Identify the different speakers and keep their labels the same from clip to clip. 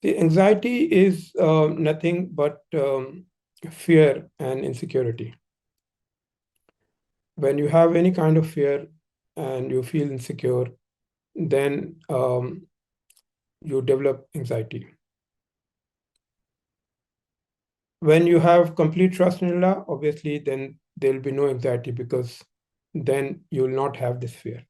Speaker 1: The anxiety is nothing but fear and insecurity. When you have any kind of fear and you feel insecure, then you develop anxiety. When you have complete trust in Allah, obviously, then there will be no anxiety because then you will not have this fear.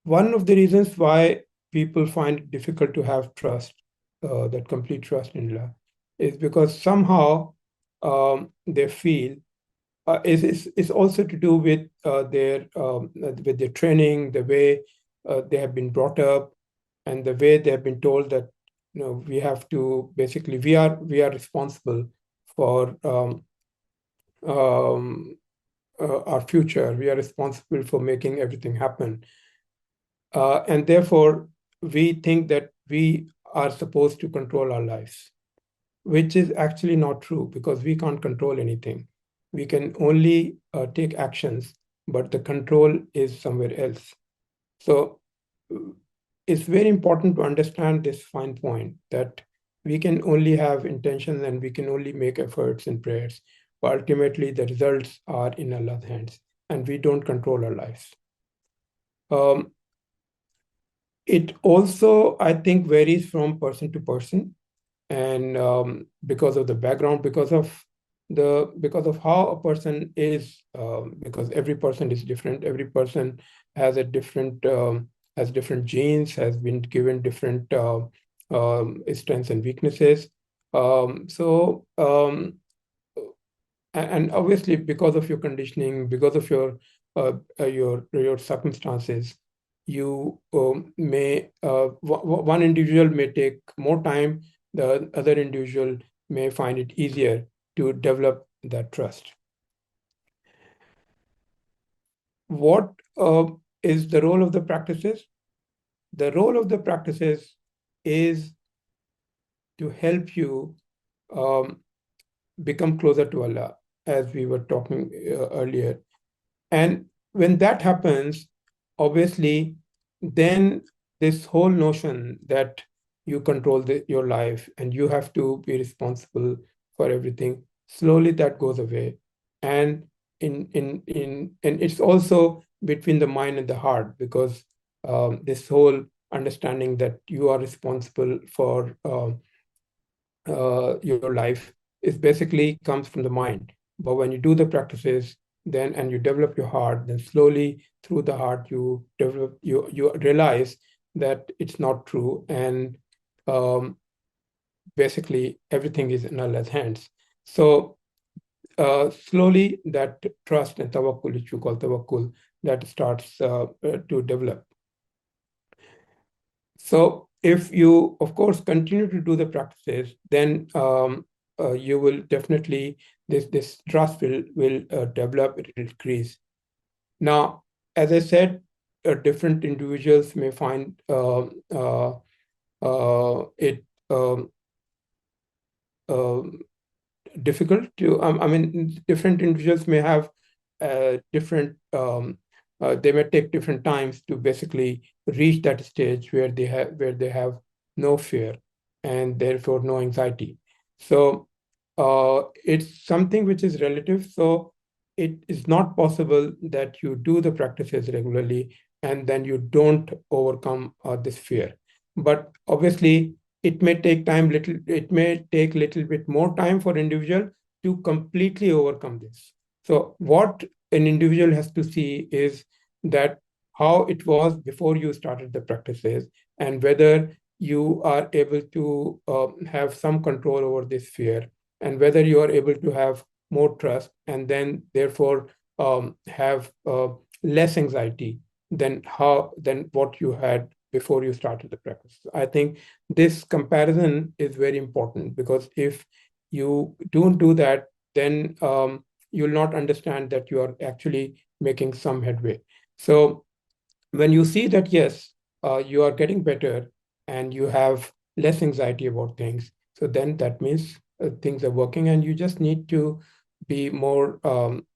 Speaker 1: One of the reasons why people find it difficult to have trust, that complete trust in Allah, is because somehow they feel it's also to do with their training, the way they have been brought up, and the way they have been told that we have to basically we are responsible for um, our future. We are responsible for making everything happen. And therefore, we think that we are supposed to control our lives, which is actually not true because we can't control anything. We can only take actions, but the control is somewhere else. So it's very important to understand this fine point that we can only have intentions and we can only make efforts and prayers, but ultimately the results are in Allah's hands and we don't control our lives. Um, it also, I think, varies from person to person, and because of the background, because of how a person is, because every person is different. Every person has a different has different genes, has been given different strengths and weaknesses. So and obviously because of your conditioning, because of your circumstances, you may one individual may take more time, the other individual may find it easier to develop that trust. What is the role of the practices? The role of the practices is to help you um, become closer to Allah, as we were talking earlier. And when that happens, obviously, then this whole notion that you control your life and you have to be responsible for everything, slowly that goes away. And and it's also between the mind and the heart because this whole understanding that you are responsible for your life is basically comes from the mind. But when you do the practices, then and you develop your heart, then slowly through the heart you realize that it's not true, and um, basically everything is in Allah's hands. So slowly that trust and tawakkul, which you call tawakkul, that starts to develop. So if you, of course, continue to do the practices, then you will definitely this trust will develop, it will increase. Now, as I said, different individuals may find it um, difficult to. I mean, different individuals may have different. They may take different times to basically reach that stage where they have no fear and therefore no anxiety. So it's something which is relative. So it is not possible that you do the practices regularly and then you don't overcome this fear. But obviously, it may take little bit more time for individual to completely overcome this. So what an individual has to see is that how it was before you started the practices and whether you are able to have some control over this fear and whether you are able to have more trust and then therefore have less anxiety than what you had before you started the practice. I think this comparison is very important because if you don't do that, then you'll not understand that you are actually making some headway. So when you see that, yes, you are getting better and you have less anxiety about things, so then that means things are working and you just need to be more,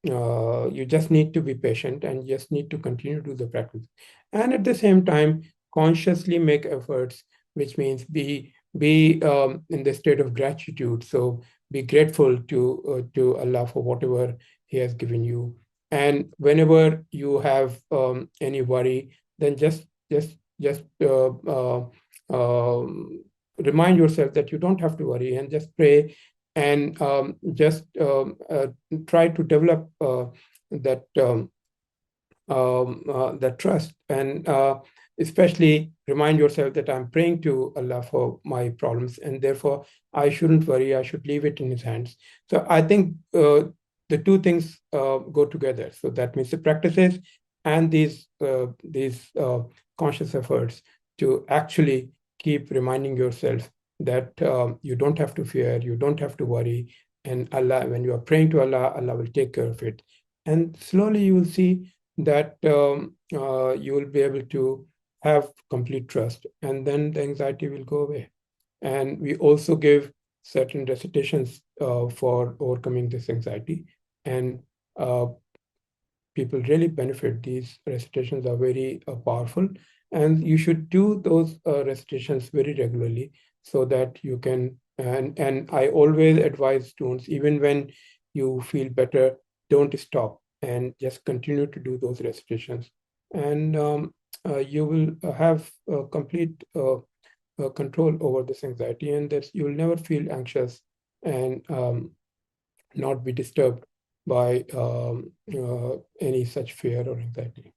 Speaker 1: you just need to be patient and just need to continue to do the practice. And at the same time, consciously make efforts, which means be in the state of gratitude. So be grateful to Allah for whatever He has given you. And whenever you have any worry, then just remind yourself that you don't have to worry and just pray and just try to develop that that trust, and especially remind yourself that I'm praying to Allah for my problems, and therefore I shouldn't worry. I should leave it in His hands. So I think the two things go together. So that means the practices and these conscious efforts to actually keep reminding yourself that you don't have to fear, you don't have to worry, and Allah, when you are praying to Allah, Allah will take care of it. And slowly you will see that you will be able to have complete trust, and then the anxiety will go away. And we also give certain recitations for overcoming this anxiety, and uh, people really benefit. These recitations are very powerful, and you should do those recitations very regularly so that you can. And I always advise students, even when you feel better, don't stop and just continue to do those recitations, and you will have complete control over this anxiety, and that you will never feel anxious and not be disturbed by any such fear or anxiety.